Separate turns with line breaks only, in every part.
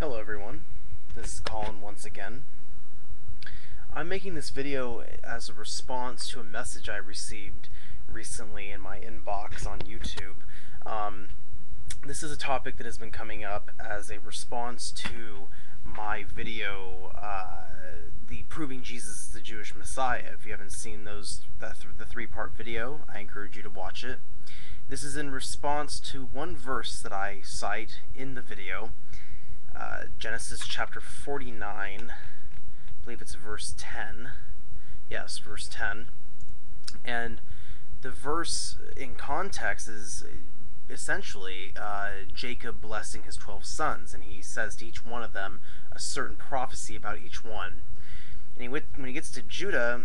Hello everyone, this is Colin once again. I'm making this video as a response to a message I received recently in my inbox on YouTube. This is a topic that has been coming up as a response to my video, the Proving Jesus is the Jewish Messiah. If you haven't seen the three-part video, I encourage you to watch it. This is in response to one verse that I cite in the video. Genesis chapter 49, I believe it's verse 10. Yes, verse 10. And the verse in context is essentially Jacob blessing his 12 sons, and he says to each one of them a certain prophecy about each one. And when he gets to Judah,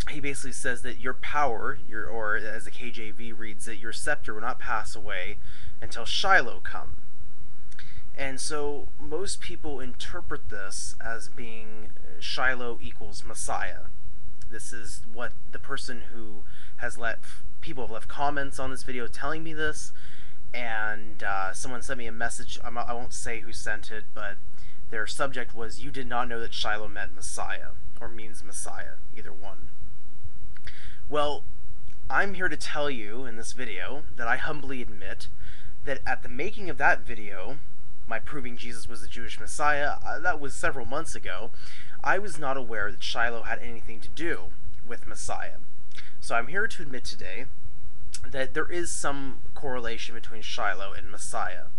he basically says that your power, or as the KJV reads it, your scepter will not pass away until Shiloh come. And so most people interpret this as being Shiloh equals Messiah. This is what the person who has people have left comments on this video telling me this, and someone sent me a message. I won't say who sent it, but their subject was, "You did not know that Shiloh meant Messiah," or means Messiah, either one. Well, I'm here to tell you in this video that I humbly admit that at the making of that video, my Proving Jesus was the Jewish Messiah, that was several months ago, I was not aware that Shiloh had anything to do with Messiah. So I'm here to admit today that there is some correlation between Shiloh and Messiah.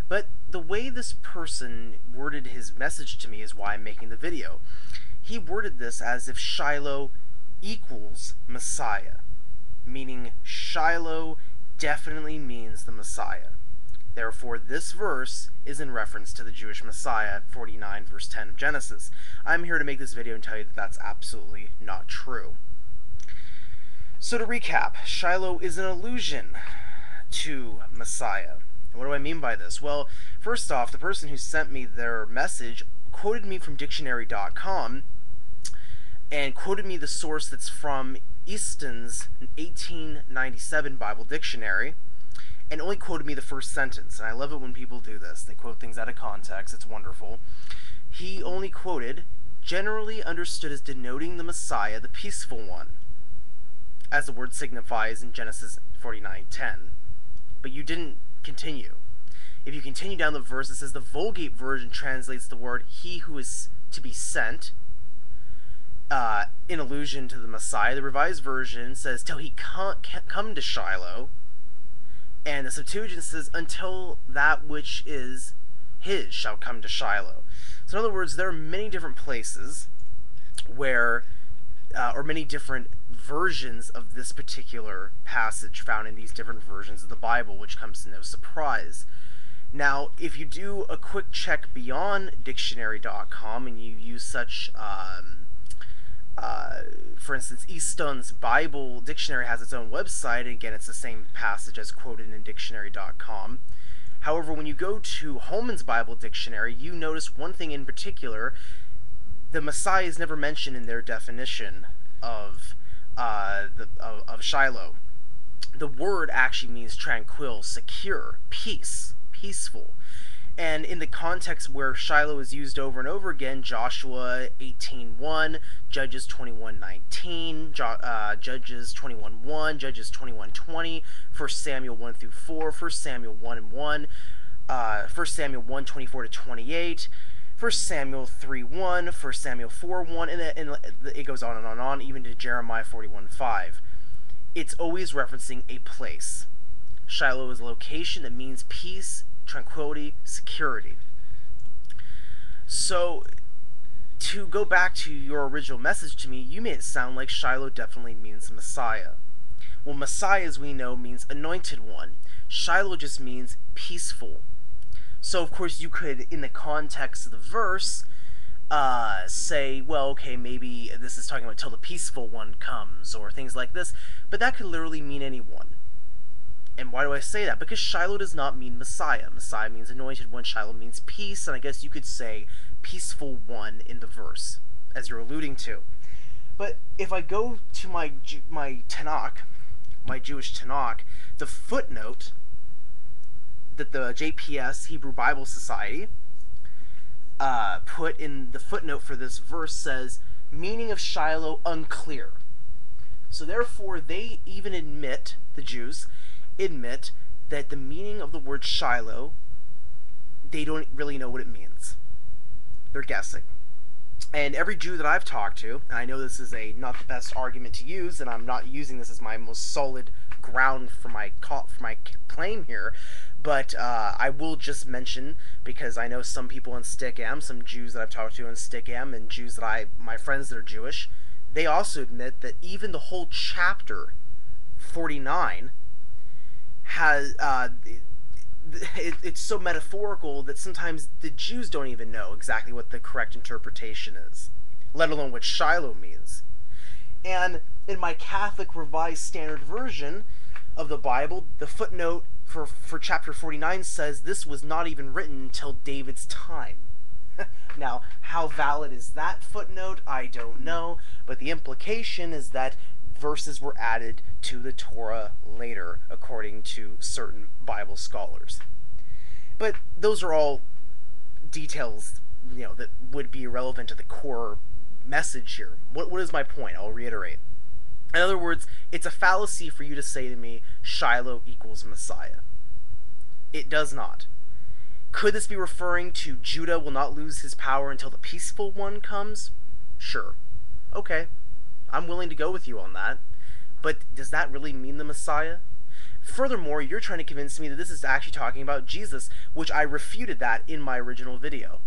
But the way this person worded his message to me is why I'm making the video. He worded this as if Shiloh equals Messiah, meaning Shiloh definitely means the Messiah. Therefore, this verse is in reference to the Jewish Messiah, 49 verse 10 of Genesis. I'm here to make this video and tell you that that's absolutely not true. So to recap, Shiloh is an allusion to Messiah. What do I mean by this? Well, first off, the person who sent me their message quoted me from dictionary.com and quoted me the source that's from Easton's 1897 Bible Dictionary, and only quoted me the first sentence. And I love it when people do this. They quote things out of context. It's wonderful. He only quoted, "generally understood as denoting the Messiah, the peaceful one," as the word signifies in Genesis 49:10. But you didn't continue. If you continue down the verse, it says the Vulgate version translates the word "he who is to be sent," in allusion to the Messiah. The Revised Version says till he come to Shiloh. And the Septuagint says, until that which is his shall come to Shiloh. So in other words, there are many different places where, or many different versions of this particular passage found in these different versions of the Bible, which comes to no surprise. Now, if you do a quick check beyond dictionary.com and you use such, for instance, Easton's Bible Dictionary has its own website, and again, it's the same passage as quoted in dictionary.com. However, when you go to Holman's Bible Dictionary, you notice one thing in particular: the Messiah is never mentioned in their definition of Shiloh. The word actually means tranquil, secure, peace, peaceful. And in the context where Shiloh is used over and over again, Joshua 18:1, Judges 21:19, Judges 21:1, Judges 21:20, 1 Samuel 1 through 4, 1 Samuel 1:1, 1 Samuel 1:24-28, 1 Samuel 3:1, 1 Samuel 4:1, and it goes on and on and on, even to Jeremiah 41:5. It's always referencing a place. Shiloh is a location that means peace, tranquility, security. So, to go back to your original message to me, you made it sound like Shiloh definitely means Messiah. Well, Messiah, as we know, means anointed one. Shiloh just means peaceful. So, of course, you could, in the context of the verse, say, well, okay, maybe this is talking about till the peaceful one comes, or things like this, but that could literally mean anyone. And why do I say that? Because Shiloh does not mean Messiah. Messiah means anointed one. Shiloh means peace, and I guess you could say peaceful one in the verse, as you're alluding to. But if I go to my Tanakh, my Jewish Tanakh, the footnote that the JPS, Hebrew Bible Society, put in the footnote for this verse says, meaning of Shiloh unclear. So therefore, they even admit, the Jews admit, that the meaning of the word Shiloh, they don't really know what it means. They're guessing. And every Jew that I've talked to, and I know this is not the best argument to use, and I'm not using this as my most solid ground for my claim here, but I will just mention, because I know some people in Stickam, some Jews that I've talked to in Stickam, and Jews that my friends that are Jewish, they also admit that even the whole chapter 49 has it's so metaphorical that sometimes the Jews don't even know exactly what the correct interpretation is, let alone what Shiloh means. And in my Catholic Revised Standard Version of the Bible, the footnote for chapter 49 says this was not even written until David's time. Now, how valid is that footnote? I don't know, but the implication is that verses were added to the Torah later, according to certain Bible scholars. But those are all details, that would be irrelevant to the core message here. What is my point? I'll reiterate. In other words, it's a fallacy for you to say to me, Shiloh equals Messiah. It does not. Could this be referring to Judah will not lose his power until the peaceful one comes? Sure. Okay. I'm willing to go with you on that. But does that really mean the Messiah? Furthermore, you're trying to convince me that this is actually talking about Jesus, which I refuted that in my original video.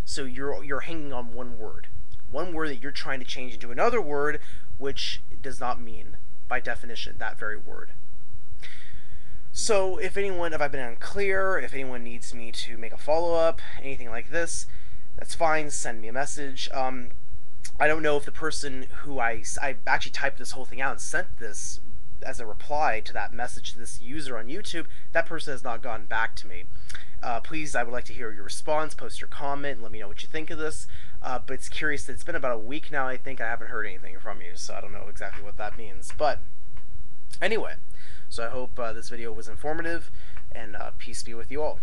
So you're hanging on one word that you're trying to change into another word, which does not mean, by definition, that very word. So if I've been unclear, if anyone needs me to make a follow-up, anything like this, that's fine, send me a message. I don't know if the person who I actually typed this whole thing out and sent this as a reply to that message to this user on YouTube, that person has not gotten back to me. Please, I would like to hear your response, post your comment, and let me know what you think of this. But it's curious that it's been about a week now, I think. I haven't heard anything from you, so I don't know exactly what that means. But anyway, so I hope this video was informative, and peace be with you all.